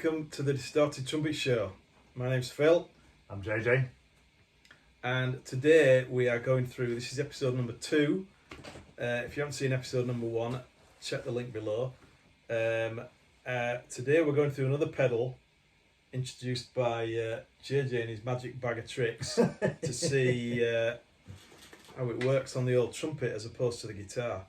Welcome to the Distorted Trumpet Show. My name's Phil. I'm JJ. And today we are going through, this is episode number 2. If you haven't seen episode number 1, check the link below. Today we're going through another pedal introduced by JJ and his magic bag of tricks to see how it works on the old trumpet as opposed to the guitar.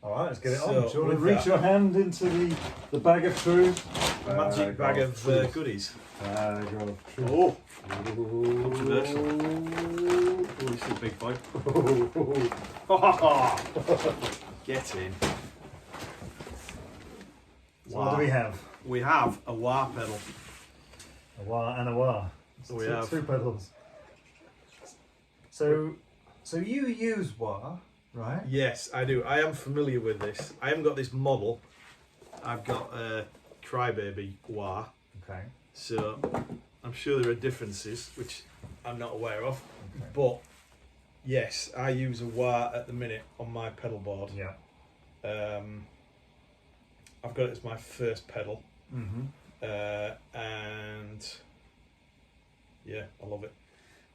Alright, let's get it on. So, Do you want to with reach that- your hand into the bag of truth? Magic bag of goodies. Bag of truth. Oh! Controversial. Oh, this is a big boy. Get in. So what do we have? We have a wah pedal. A wah and a wah. We two, have. two pedals. So you use wah, right? Yes, I do. I am familiar with this. I haven't got this model. I've got a Crybaby wah. Okay. So I'm sure there are differences, which I'm not aware of. Okay. But yes, I use a wah at the minute on my pedal board. Yeah. I've got it as my first pedal. Mm-hmm. And yeah, I love it.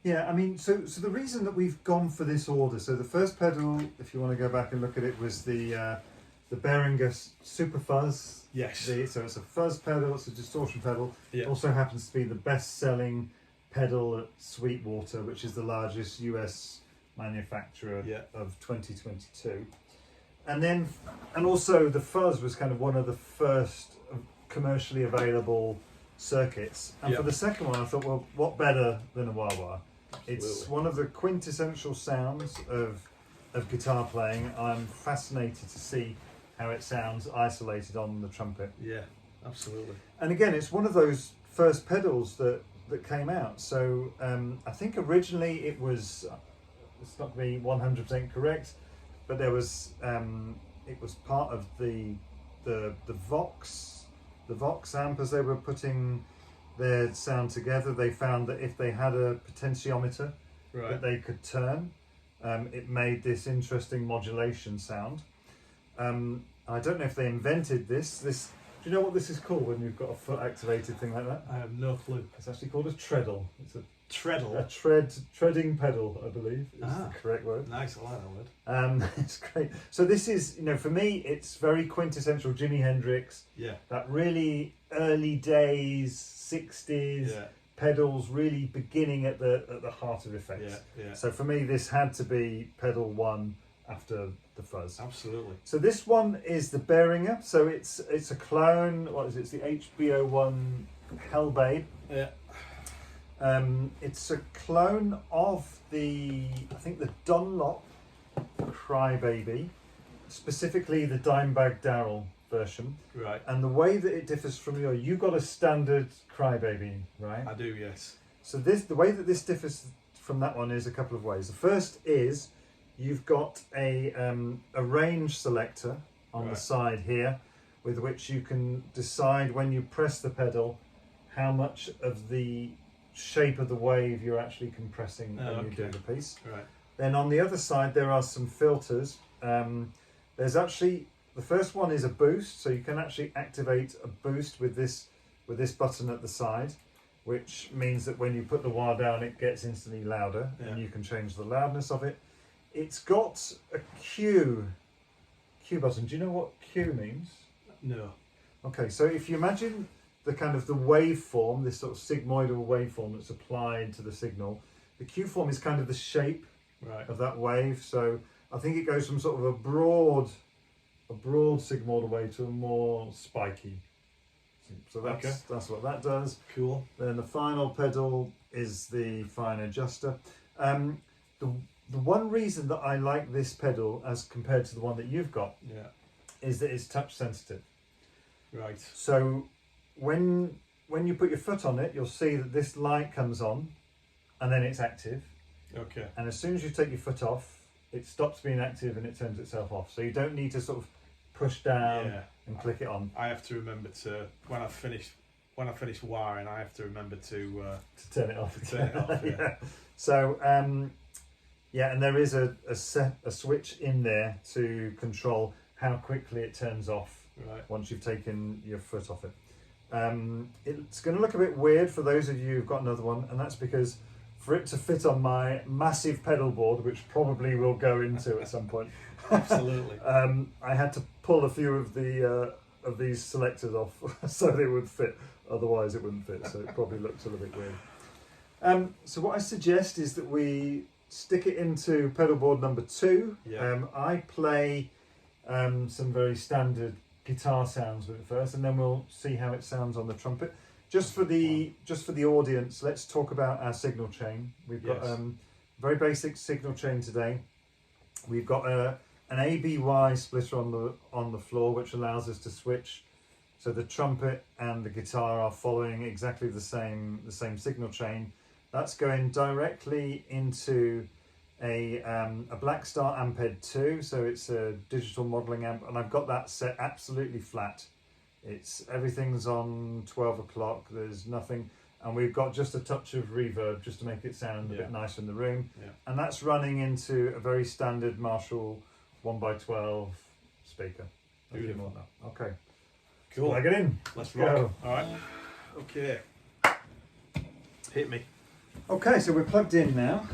Yeah, I mean, so the reason that we've gone for this order, so the first pedal, if you want to go back and look at it, was the Behringer Super Fuzz. Yes. So it's a fuzz pedal, it's a distortion pedal. Yeah. It also happens to be the best-selling pedal at Sweetwater, which is the largest US manufacturer of 2022. And also the fuzz was kind of one of the first commercially available circuits. And for the second one, I thought, well, what better than a wah-wah? It's one of the quintessential sounds of guitar playing. I'm fascinated to see how it sounds isolated on the trumpet. Yeah, absolutely. And again, it's one of those first pedals that came out. So I think originally it was, it's not going to be 100% correct, but there was it was part of the Vox amp as they were putting their sound together. They found that if they had a potentiometer that they could turn, it made this interesting modulation sound. I don't know if they invented this. Do you know what this is called when you've got a foot activated thing like that? I have no clue. It's actually called a treadle. It's a Treadle? a treading pedal, I believe, is the correct word. Nice, I like that word. It's great. So this is, for me, it's very quintessential Jimi Hendrix. Yeah. That really early days, 60s pedals, really beginning at the heart of effects. Yeah. So for me, this had to be pedal 1 after the fuzz. Absolutely. So this one is the Behringer. So it's a clone. What is it? It's the HB01 Hellbabe. Yeah. It's a clone of the Dunlop Crybaby, specifically the Dimebag Darrell version. Right. And the way that it differs from you got a standard Crybaby, right? I do, yes. So the way that this differs from that one is a couple of ways. The first is you've got a range selector on the side here, with which you can decide when you press the pedal how much of the shape of the wave you're actually compressing when you do the piece. Right. Then on the other side there are some filters. There's actually, the first one is a boost, so you can actually activate a boost with this button at the side, which means that when you put the wah down it gets instantly louder, and you can change the loudness of it. It's got a Q button. Do you know what Q means? No. Okay, so if you imagine the kind of the waveform, this sort of sigmoidal waveform that's applied to the signal, the Q form is kind of the shape of that wave. So I think it goes from sort of a broad sigmoidal wave to a more spiky. So that's what that does. Cool. Then the final pedal is the fine adjuster. The one reason that I like this pedal as compared to the one that you've got is that it's touch sensitive. Right. So when you put your foot on it, you'll see that this light comes on and then it's active. Okay. And as soon as you take your foot off, it stops being active and it turns itself off. So you don't need to sort of push down and click it on. I have to remember to, when I finish wiring, I have to remember to turn it off. Turn it off, yeah. So and there is a switch in there to control how quickly it turns off once you've taken your foot off it. It's going to look a bit weird for those of you who've got another one, and that's because for it to fit on my massive pedal board, which probably will go into at some point, Absolutely. I had to pull a few of these selectors off so they would fit. Otherwise, it wouldn't fit. So it probably looks a little bit weird. So what I suggest is that we stick it into pedal board number 2. Yeah. I play some very standard guitar sounds with it first, and then we'll see how it sounds on the trumpet. Just for the audience, let's talk about our signal chain. We've got very basic signal chain today. We've got an ABY splitter on the floor, which allows us to switch. So the trumpet and the guitar are following exactly the same signal chain. That's going directly into a Blackstar Amped 2, so it's a digital modelling amp, and I've got that set absolutely flat. Everything's on 12 o'clock. There's nothing, and we've got just a touch of reverb just to make it sound a bit nicer in the room. Yeah. And that's running into a very standard Marshall 1x12 speaker. Beautiful. Okay. Cool. Plug it in. Let's go. All right. Okay. Hit me. Okay, so we're plugged in now.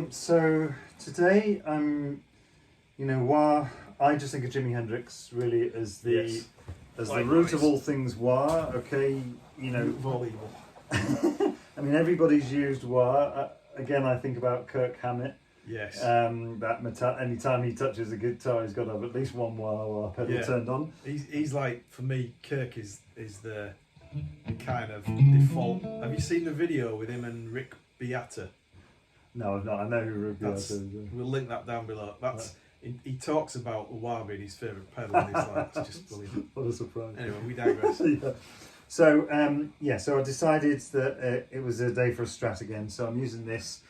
So today I just think of Jimi Hendrix really as the root of all things wah. Okay, Volleyball. I mean, everybody's used wah. Again, I think about Kirk Hammett. Yes. Anytime he touches a guitar, he's got to have at least one wah pedal turned on. He's like, for me, Kirk is the kind of default. Have you seen the video with him and Rick Beata? No, I've not. I know who Rick Beata is. We'll link that down below. He talks about wah being his favourite pedal, and he's like, it's just brilliant. What a surprise. Anyway, we digress. Yeah. So so I decided that it was a day for a Strat again. So I'm using this.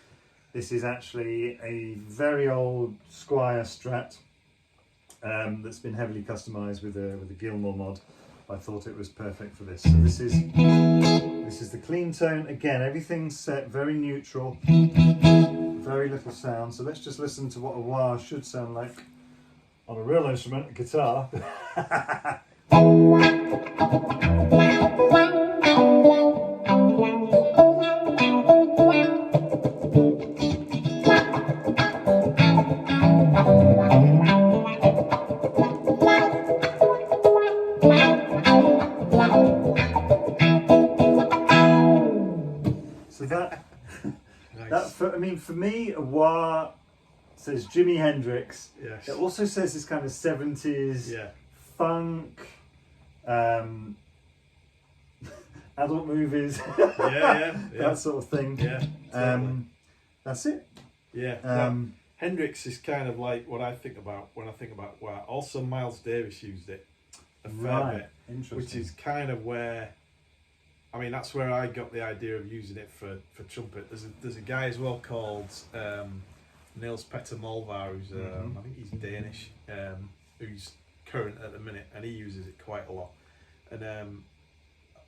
This is actually a very old Squier Strat that's been heavily customised with a Gilmore mod. I thought it was perfect for this. So this is the clean tone. Again, everything's set very neutral, very little sound. So let's just listen to what a wah should sound like on a real instrument, a guitar. For me, a wah says Jimi Hendrix. Yes. It also says this kind of 70s funk, adult movies, that sort of thing. Yeah, totally. That's it. Yeah. Hendrix is kind of like what I think about when I think about wah. Also, Miles Davis used it a fair bit, interesting. Which is kind of where. I mean, that's where I got the idea of using it for trumpet. There's a guy as well called Niels Petter Molvar, who's I think he's Danish, who's current at the minute, and he uses it quite a lot. And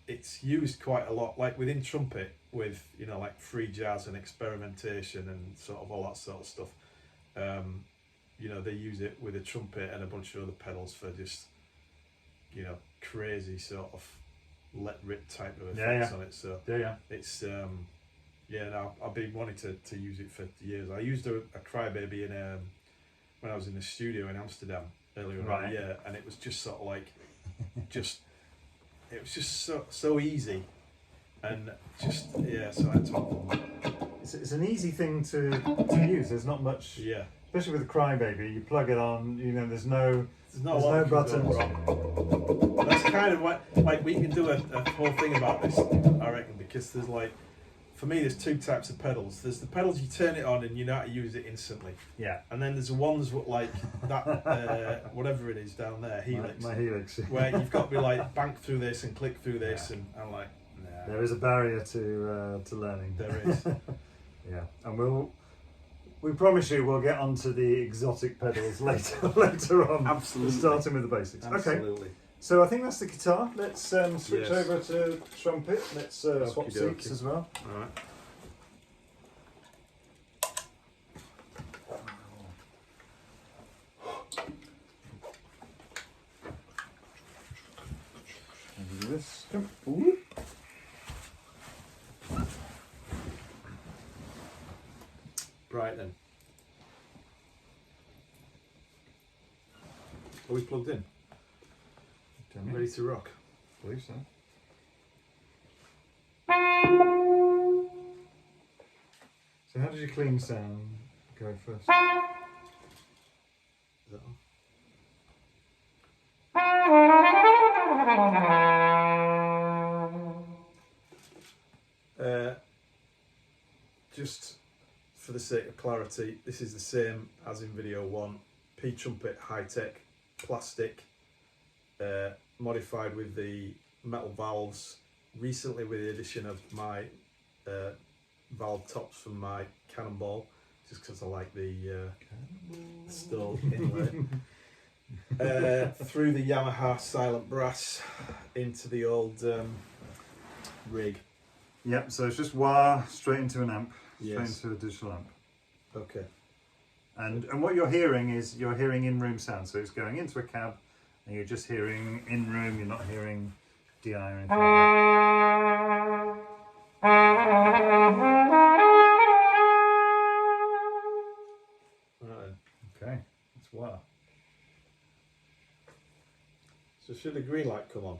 it's used quite a lot, like within trumpet, with like free jazz and experimentation and sort of all that sort of stuff. They use it with a trumpet and a bunch of other pedals for just crazy sort of let rip type of effects on it. So it's no, I've been wanting to use it for years. I used a Crybaby when I was in the studio in Amsterdam earlier in the year, and it was just sort of like it was just so easy, and just so I told them. It's an easy thing to use. There's not much, especially with the Crybaby. You plug it on, there's no buttons. That's kind of like we can do a whole thing about this, I reckon, because there's for me there's two types of pedals. There's the pedals you turn it on and you know how to use it instantly. Yeah. And then there's the ones like that whatever it is down there, Helix. My Helix. Where you've got to be bank through this and click through this, and I'm like, nah. There is a barrier to learning. There is. Yeah, and we promise you we'll get onto the exotic pedals later on. Absolutely. Starting with the basics. Absolutely. Okay. So I think that's the guitar. Let's switch over to trumpet. Let's swap seats as well. All right. Do this. Ooh. Are we plugged in? Ready to rock? I believe so. So how does your clean sound go first? Is that on? Just for the sake of clarity, this is the same as in video 1. pTrumpet high-tech plastic, modified with the metal valves, recently with the addition of my valve tops from my Cannonball, just because I like the steel inlay. Through the Yamaha silent brass into the old rig. Yep, so it's just wire straight into an amp, straight Yes. into a digital amp. Okay. And what you're hearing is you're hearing in-room sound, so it's going into a cab and you're just hearing in-room, you're not hearing DI or anything like Right. Okay, that's wire. So should the green light come on?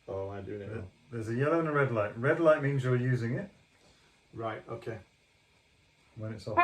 Oh, am I doing it wrong? There's a yellow and a red light. Red light means you're using it. Right, okay. When it's off.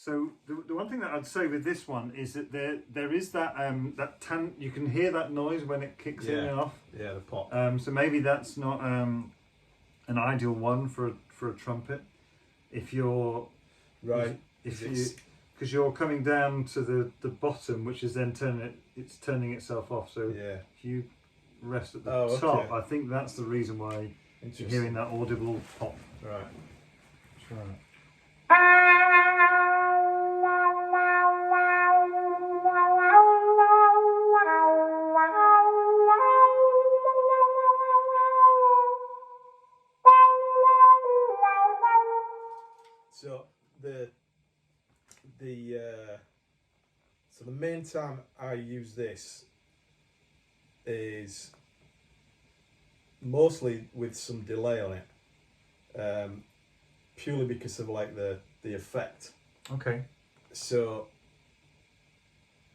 So the one thing that I'd say with this one is that there is that you can hear that noise when it kicks in and off. Yeah, the pop. So maybe that's not an ideal one for a trumpet. If you're Right. because you're coming down to the bottom, which is then turning itself off. So Yeah. if you rest at the top, okay. I think that's the reason why you're hearing that audible pop. Right. Try it. So the main time I use this is mostly with some delay on it, purely because of like the effect. Okay. So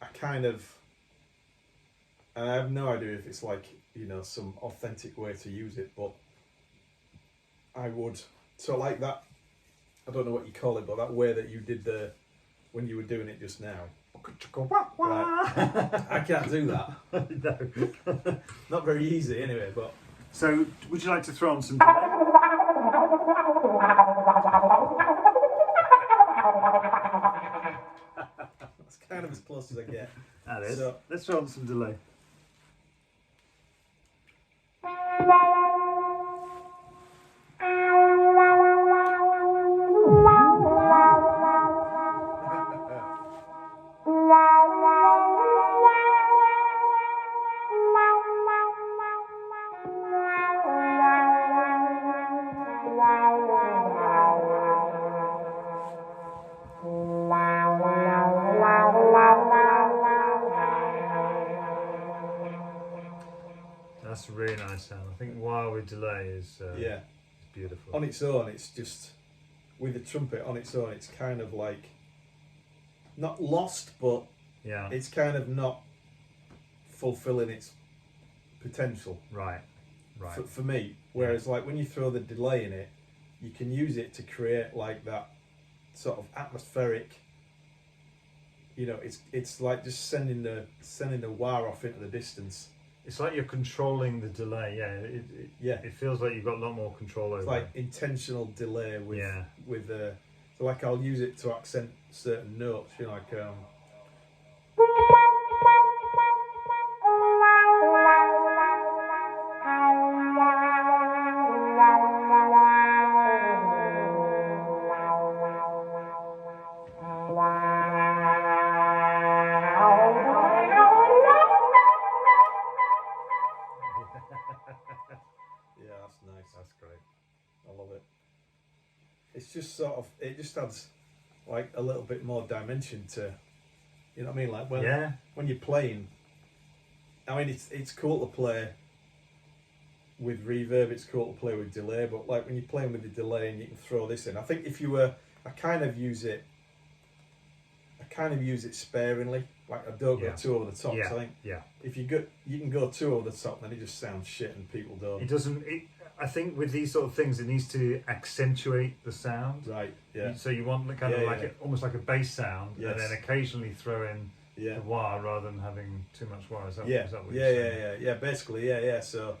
I kind of, and I have no idea if it's like, you know, some authentic way to use it, but I would, so like that, I don't know what you call it, but that way that you did when you were doing it just now. Right. I can't do that. No. Not very easy anyway, but. So would you like to throw on some delay? That's kind of as close as I get. That is. So, let's throw on some delay. That's a really nice sound. I think while with delay is yeah. beautiful. On its own, it's just, with the trumpet on its own, it's kind of like, not lost, but yeah, it's kind of not fulfilling its potential. Right. For me. Whereas like when you throw the delay in it, you can use it to create like that sort of atmospheric, you know, it's like just sending the wire off into the distance. It's like you're controlling the delay. Yeah, it feels like you've got a lot more control over It's like intentional delay with with so like I'll use it to accent certain notes, you know, like That's great. I love it. It's just sort of, it just adds like a little bit more dimension to, you know what I mean? Like when you're playing, I mean, it's cool to play with reverb, it's cool to play with delay, but like when you're playing with the delay and you can throw this in, I think if you were, I kind of use it sparingly. Like I don't go too over the top. So I think if you can go too over the top, then it just sounds shit and people don't. It doesn't. I think with these sort of things, it needs to accentuate the sound. Right. Yeah. So you want kind of like almost like a bass sound, yes. and then occasionally throw in the wah rather than having too much wah. Is that what you're saying? Yeah. Basically, yeah. So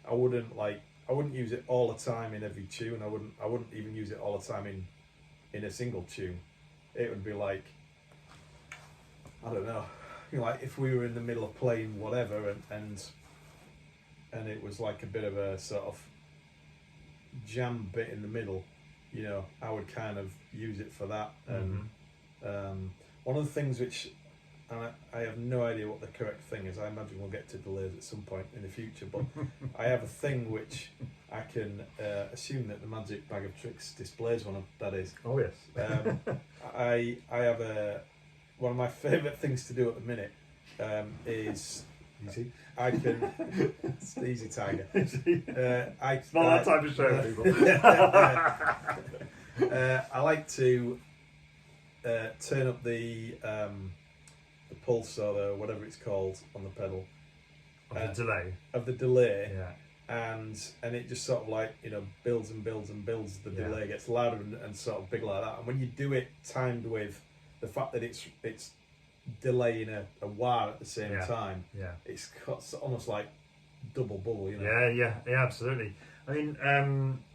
I wouldn't use it all the time in every tune. I wouldn't even use it all the time in a single tune. It would be like, I don't know, like if we were in the middle of playing whatever and it was like a bit of a sort of jam bit in the middle, you know, I would kind of use it for that. And one of the things which, and I have no idea what the correct thing is, I imagine we'll get to delays at some point in the future, but I have a thing which I can assume that the Magic Bag of Tricks displays one of, that is. Oh yes. I have one of my favourite things to do at the minute is easy. I can. It's the easy tiger. It's not that type of show, people. I like to turn up the pulse or whatever it's called on the pedal. Of the delay. Yeah. And it just sort of like, you know, builds and builds and builds. The delay gets louder and sort of big like that. And when you do it timed with the fact that it's delaying a wah at the same time, it's almost like double bubble, you know. Yeah, absolutely. I mean,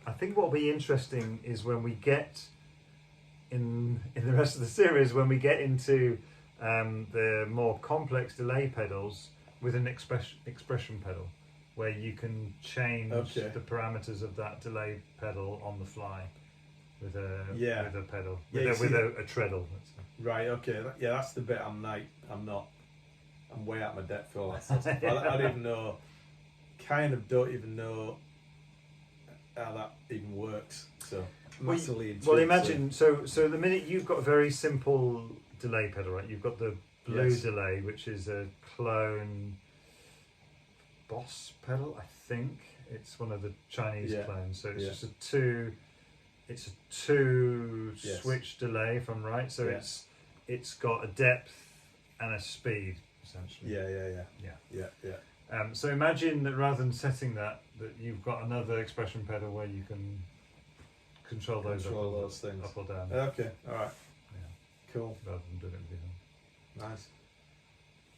I think what will be interesting is when we get in the rest of the series, when we get into the more complex delay pedals with an expression pedal, where you can change the parameters of that delay pedal on the fly with a pedal, with a treadle. Let's say. Right. Okay. That's the bit I'm way out of my depth for all that stuff. I don't even know. Kind of don't even know how that even works. So massively intrigued. Well, imagine so the minute you've got a very simple delay pedal, right? You've got the blue delay, which is a clone Boss pedal, I think. It's one of the Chinese clones. So it's just a two switch delay, if I'm right. So it's got a depth and a speed, essentially. Yeah. So imagine that rather than setting that you've got another expression pedal where you can control those things up or down. Okay, all right. Yeah. Cool. Rather than doing it with them. Nice.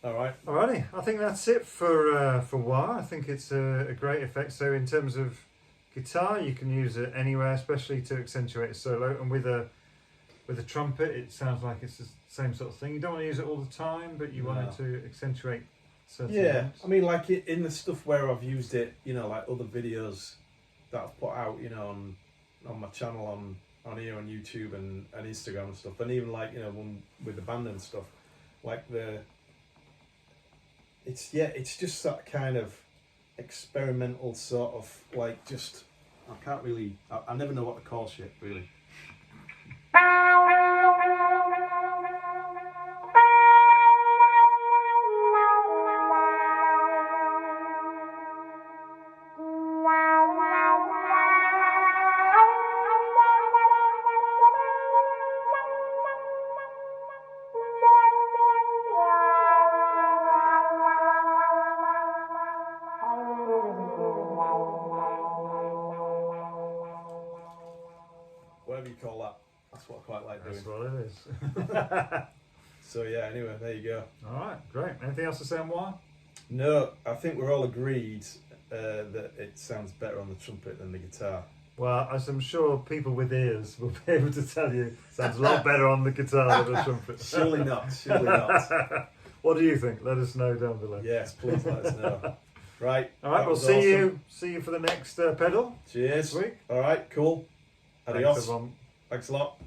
All right. Alrighty. I think that's it for wah. I think it's a great effect. So in terms of guitar, you can use it anywhere, especially to accentuate a solo. And with a trumpet, it sounds like it's the same sort of thing. You don't want to use it all the time, but you want it to accentuate certain things. I mean, like in the stuff where I've used it, you know, like other videos that I've put out, you know, on my channel on here on YouTube and Instagram and stuff, and even like, you know, with the band and stuff, like it's just that kind of experimental sort of like just I never know what to call shit really. Whatever you call that, that's what I quite like doing. That's what it is. So yeah, anyway, there you go. Alright, great. Anything else to say on wah? No, I think we're all agreed that it sounds better on the trumpet than the guitar. Well, as I'm sure people with ears will be able to tell you, it sounds a lot better on the guitar than the trumpet. Surely not. What do you think? Let us know down below. Yes, please let us know. Right. Alright, we'll see you for the next pedal. Cheers. Next week. Alright, cool. Adios. Thanks, everyone. Thanks a lot.